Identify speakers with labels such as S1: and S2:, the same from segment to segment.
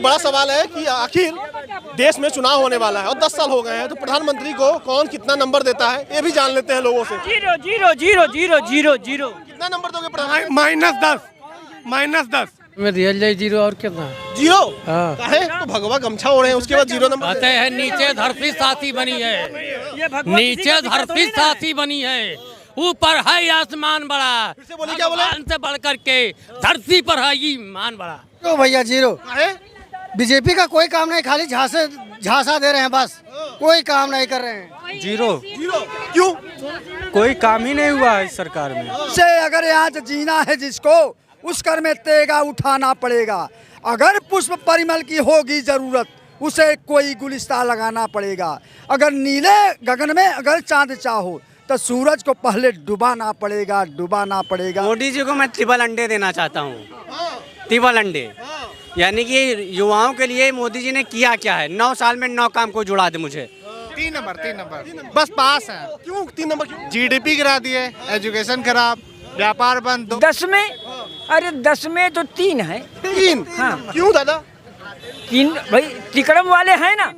S1: एक बड़ा सवाल है कि आखिर देश में चुनाव होने वाला है और 10 साल हो गए हैं, तो प्रधानमंत्री को कौन कितना नंबर देता है ये भी जान लेते हैं लोगों से।
S2: 0 0 0 0 0 0
S1: कितना नंबर दोगे प्रधानमंत्री?
S3: -10
S4: में रियल जाए 0 और कितना
S1: 0।
S4: हाँ।
S1: काहे? तो भगवा गमछा ओढ़े हैं, उसके बाद 0 नंबर
S4: कहते हैं नीचे धरती साथी बनी है, नीचे धरती साथी बनी है, ऊपर है आसमान बड़ा,
S1: फिर से बोलिए, क्या बोला?
S4: आसमान से बढ़ करके धरती पर है ईमान बड़ा।
S5: क्यों भैया 0?
S1: काहे?
S5: बीजेपी का कोई काम नहीं, खाली झांसा दे रहे हैं, बस कोई काम नहीं कर रहे हैं।
S1: 0 क्यों?
S6: कोई काम ही नहीं हुआ है इस सरकार में।
S5: से अगर आज जीना है जिसको, उस कर में तेगा उठाना पड़ेगा। अगर पुष्प परिमल की होगी जरूरत, उसे कोई गुलिस्तान लगाना पड़ेगा। अगर नीले गगन में अगर चांद चाहो, तो सूरज को पहले डुबाना पड़ेगा, डुबाना पड़ेगा।
S6: मोदी जी को मैं ट्रिपल अंडे देना चाहता हूँ, ट्रिपल अंडे। यानी कि युवाओं के लिए मोदी जी ने किया क्या है? 9 साल में 9 काम को जुड़ा दे मुझे।
S3: 3 नंबर बस पास है।
S1: क्यों 3 नंबर क्यों?
S3: जीडीपी गिरा दिए, एजुकेशन खराब, व्यापार बंद।
S2: 10 में, अरे 10 में तो 3 है।
S1: 3?
S2: हाँ।
S1: क्यों दादा?
S2: 3 भाई तिकड़म वाले हैं ना,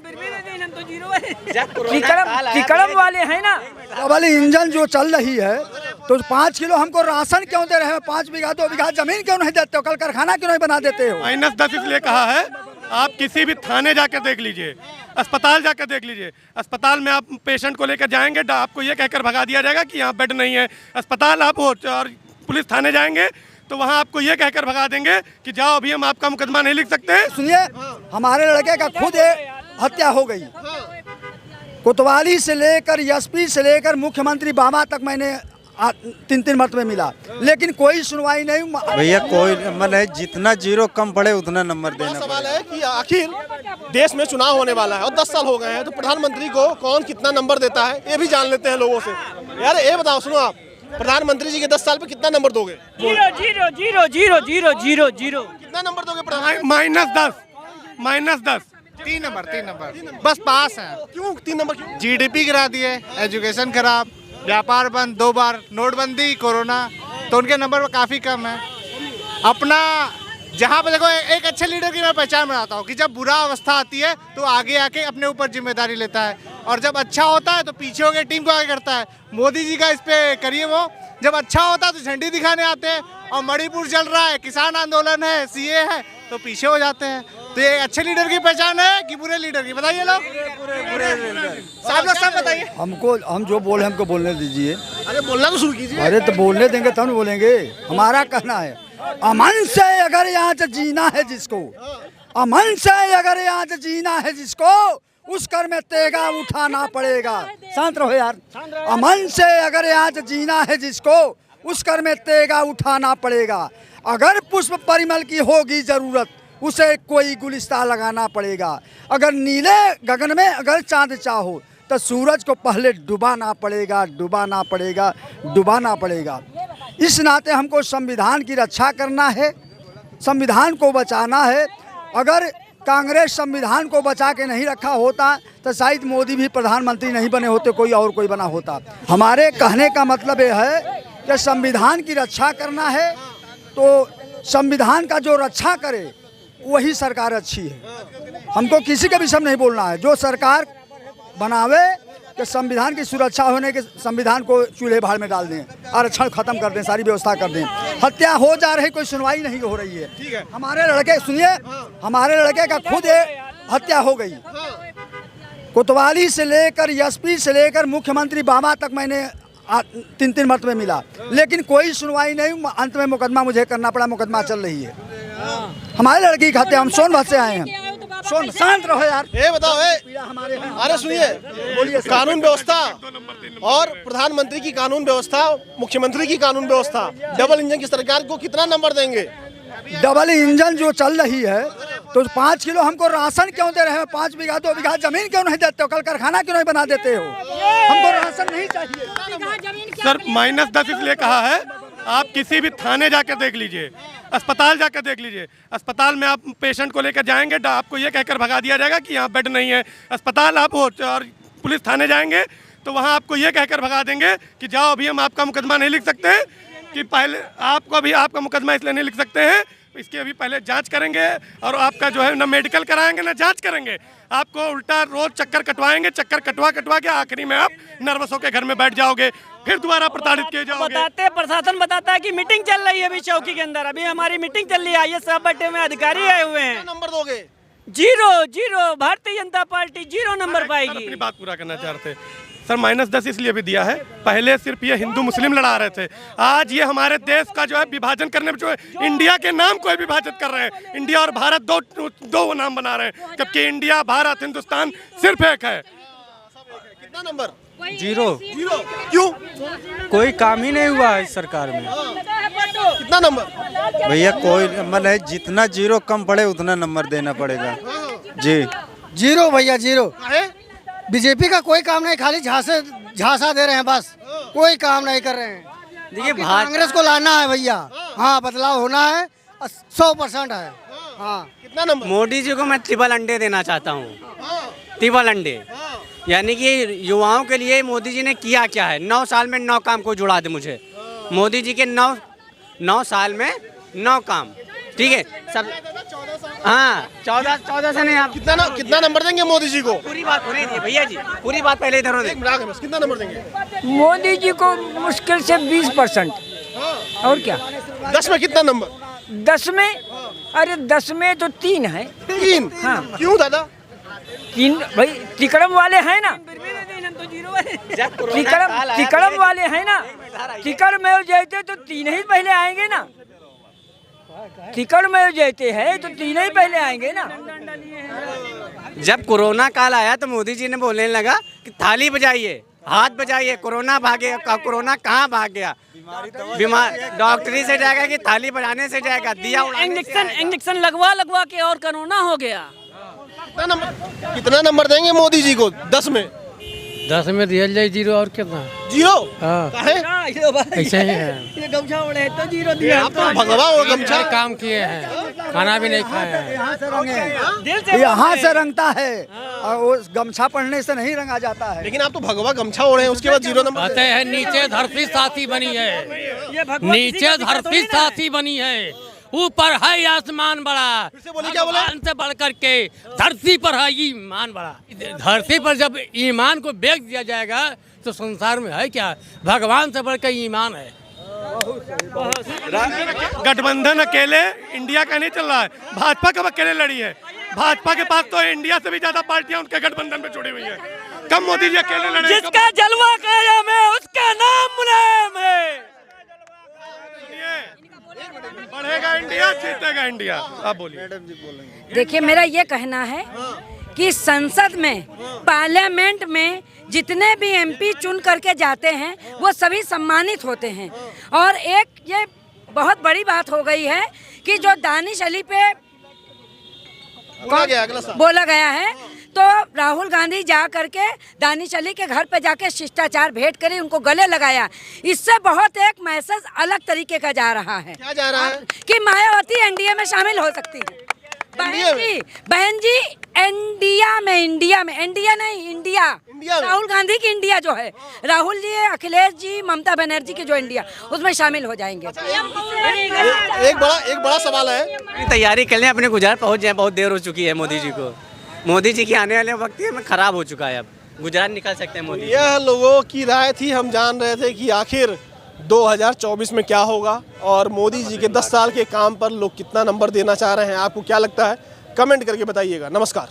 S2: तिकड़म वाले हैं ना।
S5: डबल इंजन जो चल रही है, तो 5 किलो हमको राशन क्यों दे रहे हो? 5 बीघा 2 बीघा जमीन क्यों नहीं देते हो? कल कारखाना क्यों नहीं बना देते हो?
S3: -10 इसलिए कहा है, आप किसी भी थाने जाकर देख लीजिए, अस्पताल जाकर देख लीजिए। अस्पताल में आप पेशेंट को लेकर जाएंगे, आपको ये कहकर भगा दिया जाएगा कि यहाँ बेड नहीं है। अस्पताल आप और पुलिस थाने जाएंगे तो वहाँ आपको ये कहकर भगा देंगे कि जाओ, अभी हम आपका मुकदमा नहीं लिख सकते।
S5: सुनिए, हमारे लड़के का खुद हत्या हो गई। कोतवाली से लेकर एसपी से लेकर मुख्यमंत्री बाबा तक मैंने 3 मरतबे मिला, लेकिन कोई सुनवाई नहीं।
S7: भैया कोई नंबर नहीं, जितना 0 कम पड़े उतना नंबर
S1: बड़ा
S7: देना
S1: सवाल है कि आखिर देश में चुनाव होने वाला है और 10 साल हो गए हैं, तो प्रधानमंत्री को कौन कितना नंबर देता है ये भी जान लेते हैं लोगों से। यार ये बताओ, सुनो, आप प्रधानमंत्री जी के 10 साल पे कितना नंबर दोगे?
S2: 0 0 0 0 0 0 0
S1: कितना नंबर दोगे प्रधानमंत्री?
S3: -10 3 नंबर बस पास है।
S1: क्यों 3 नंबर क्यों?
S3: जीडीपी गिरा दिए, एजुकेशन खराब, व्यापार बंद, 2 बार नोटबंदी, कोरोना, तो उनके नंबर काफ़ी कम है। अपना जहाँ पे देखो, एक अच्छे लीडर की मैं पहचान बनाता हूँ कि जब बुरा अवस्था आती है तो आगे आके अपने ऊपर जिम्मेदारी लेता है, और जब अच्छा होता है तो पीछे होकर टीम को आगे करता है। मोदी जी का इस पे करिए, वो जब अच्छा होता है तो झंडी दिखाने आते हैं, और मणिपुर चल रहा है, किसान आंदोलन है, सीए है, तो पीछे हो जाते हैं। तो ये अच्छे लीडर की पहचान है कि बुरे लीडर की? बताइए लोग, सब बताइए।
S5: हम जो बोले हमको बोलने दीजिए।
S1: अरे बोलना तो शुरू कीजिए।
S5: अरे तो बोलने देंगे तब न बोलेंगे। हमारा कहना है, अमन से अगर यहाँ से जीना है जिसको, अमन से अगर यहाँ से जीना है जिसको, उस कर में तेगा उठाना पड़ेगा। शांत रहो यार। अमन से अगर यहाँ से जीना है जिसको, उस कर में तेगा उठाना पड़ेगा। अगर पुष्प परिमल की होगी जरूरत, उसे कोई गुलिस्तान लगाना पड़ेगा। अगर नीले गगन में अगर चांद चाहो, तो सूरज को पहले डुबाना पड़ेगा, डुबाना पड़ेगा, डुबाना पड़ेगा। इस नाते हमको संविधान की रक्षा करना है, संविधान को बचाना है। अगर कांग्रेस संविधान को बचा के नहीं रखा होता तो शायद मोदी भी प्रधानमंत्री नहीं बने होते, कोई और कोई बना होता। हमारे कहने का मतलब ये है कि संविधान की रक्षा करना है, तो संविधान का जो रक्षा करे वही सरकार अच्छी है। हमको किसी के विषय में नहीं बोलना है। जो सरकार बनावे कि संविधान की सुरक्षा होने के, संविधान को चूल्हे भाड़ में डाल दें, आरक्षण खत्म कर दें, सारी व्यवस्था कर दें। हत्या हो जा रही, कोई सुनवाई नहीं हो रही है।
S1: ठीक है।
S5: हमारे लड़के, सुनिए, हमारे लड़के का खुद हत्या हो गई। कोतवाली से लेकर एसपी से लेकर मुख्यमंत्री बाबा तक मैंने 3 मरतबे मिला, लेकिन कोई सुनवाई नहीं। अंत में मुकदमा मुझे करना पड़ा, मुकदमा चल रही है। हमारे लड़की की हत्या, हम सोनभद्र से आए हैं। शांत रहो यार।
S1: ये बताओ, अरे सुनिए, बोलिए। कानून व्यवस्था और प्रधानमंत्री की कानून व्यवस्था, मुख्यमंत्री की कानून व्यवस्था, डबल इंजन की सरकार को कितना नंबर देंगे?
S5: डबल इंजन जो चल रही है, तो 5 किलो हमको राशन क्यों दे रहे हो? 5 बीघा 2 बीघा जमीन क्यों नहीं देते हो? कल कारखाना क्यों नहीं बना देते हो? हमको राशन नहीं चाहिए।
S3: सर -10 इसलिए कहा है, आप किसी भी थाने जाकर देख लीजिए, अस्पताल जाकर देख लीजिए। अस्पताल में आप पेशेंट को लेकर जाएंगे, आपको ये कहकर भगा दिया जाएगा कि यहाँ बेड नहीं है। अस्पताल आप और पुलिस थाने जाएंगे तो वहाँ आपको ये कहकर भगा देंगे कि जाओ, अभी हम आपका मुकदमा नहीं लिख सकते, कि पहले आपको अभी आपका मुकदमा इसलिए नहीं लिख सकते हैं
S8: इसकी अभी पहले जांच करेंगे और आपका जो है ना मेडिकल कराएंगे ना जांच करेंगे, आपको उल्टा रोज चक्कर कटवाएंगे, चक्कर कटवा के आखिरी में आप नर्वस होकर घर में बैठ जाओगे, फिर दोबारा प्रताड़ित किए जाओगे।
S2: प्रशासन बताता है कि मीटिंग चल रही है अभी चौकी के अंदर, अभी हमारी मीटिंग चल रही है, ये सब बटे में अधिकारी आए हुए हैं।
S1: नंबर दोगे?
S2: 0 भारतीय जनता पार्टी 0 नंबर पाएगी।
S8: अपनी बात पूरा करना चाह रहे थे सर। -10 इसलिए भी दिया है, पहले सिर्फ ये हिंदू मुस्लिम लड़ा रहे थे, आज ये हमारे देश का जो है विभाजन करने में जो है इंडिया के नाम को विभाजित कर रहे हैं। इंडिया और भारत दो नाम बना रहे हैं, जबकि इंडिया, भारत, हिंदुस्तान सिर्फ एक है।
S1: कितना नंबर?
S7: 0।
S1: क्यों?
S7: कोई काम ही नहीं हुआ है इस सरकार में।
S1: कितना नंबर?
S7: भैया कोई नंबर है, जितना 0 कम पड़े उतना नंबर देना पड़ेगा जी।
S5: 0 भैया 0।
S1: है?
S5: बीजेपी का कोई काम नहीं, खाली झांसा दे रहे हैं बस, कोई काम नहीं कर रहे हैं।
S6: देखिए
S5: कांग्रेस को लाना है भैया, हाँ बदलाव होना है, 100% है। हाँ
S1: कितना नंबर?
S6: मोदी जी को मैं ट्रिपल अंडे देना चाहता हूँ, ट्रिपल अंडे। यानी कि युवाओं के लिए मोदी जी ने किया क्या है, 9 साल में 9 काम को जुड़ा दे मुझे। मोदी जी के 9 साल में 9 काम, ठीक है सब। हाँ 14 से नहीं, आप
S1: कितना नंबर देंगे मोदी जी को?
S6: पूरी बात होने दीजिए भैया जी, पूरी बात पहले इधर होने।
S1: कितना नंबर देंगे?
S2: मोदी जी को मुश्किल से 20%। और क्या?
S1: 10 में कितना नंबर?
S2: 10 में, अरे 10 में तो 3 है।
S1: 3?
S2: हाँ।
S1: क्यों दादा?
S2: 3 भाई तिकड़म वाले हैं ना, तिकड़म वाले हैं ना, तिकड़ में जाते तो 3 ही पहले आएंगे ना, तिकड़ में जाते हैं तो 3 ही पहले आएंगे ना।
S6: जब कोरोना काल आया तो मोदी जी ने बोलने लगा कि थाली बजाइए, हाथ बजाइए, कोरोना भागे। कोरोना कहाँ भाग गया? बीमार डॉक्टरी से जाएगा कि थाली बजाने से जाएगा? दिया
S2: इंजेक्शन लगवा के और कोरोना हो गया।
S1: कितना नंबर देंगे मोदी जी को 10 में?
S4: 10 में दिया जाए 0 और कितना?
S1: 0?
S4: हाँ ऐसे ही है।
S2: ये गमछा ओढ़े है तो 0 दिया।
S1: आप तो भगवा और गमछा
S4: काम किए हैं, खाना भी नहीं खाया है।
S5: यहाँ से रंगता है और वो गमछा पहनने से नहीं रंगा जाता है।
S1: लेकिन आप तो भगवा गमछा ओढ़े हैं, उसके बाद 0 नंबर
S4: कहते हैं नीचे धरती साथी बनी है, नीचे धरती साथी बनी है, ऊपर है आसमान बड़ा।
S1: फिर से बोलिए, क्या बोला?
S4: आसमान से बढ़ करके धरती पर है ईमान बड़ा। धरती पर जब ईमान को बेच दिया जाएगा तो संसार में है क्या? भगवान से बढ़कर ईमान है।
S8: गठबंधन अकेले इंडिया का नहीं चल रहा है, भाजपा कब अकेले लड़ी है? भाजपा के पास तो इंडिया से भी ज्यादा पार्टियां उनके गठबंधन में जुड़ी हुई है। कब मोदी जी अकेले लड़े?
S2: जिसका जलवा कायम है उसका नाम मुलायम है।
S8: बढ़ेगा इंडिया, जीतेगा इंडिया। आप बोलिए।
S9: देखिए मेरा ये कहना है कि संसद में, पार्लियामेंट में जितने भी एमपी चुन करके जाते हैं वो सभी सम्मानित होते हैं। और एक ये बहुत बड़ी बात हो गई है कि जो दानिश अली पे बोला गया है, तो राहुल गांधी जा करके दानिश अली के घर पे जाके शिष्टाचार भेंट करी, उनको गले लगाया। इससे बहुत एक मैसेज अलग तरीके का जा रहा है।
S1: क्या जा रहा है?
S9: कि मायावती एनडीए में शामिल हो सकती है। बहन जी इंडिया में इंडिया नहीं, इंडिया राहुल गांधी की इंडिया जो है, राहुल जी, अखिलेश जी, ममता बनर्जी की जो इंडिया, उसमें शामिल हो जाएंगे।
S1: एक बड़ा सवाल है।
S6: तैयारी कर लें, अपने गुजरात पहुंच जाए, बहुत देर हो चुकी है मोदी जी को। मोदी जी के आने वाले वक्त में खराब हो चुका है, अब गुजरात निकल सकते हैं मोदी।
S1: यह लोगों की राय थी। हम जान रहे थे कि आखिर 2024 में क्या होगा और मोदी जी के 10 साल के काम पर लोग कितना नंबर देना चाह रहे हैं। आपको क्या लगता है? कमेंट करके बताइएगा। नमस्कार।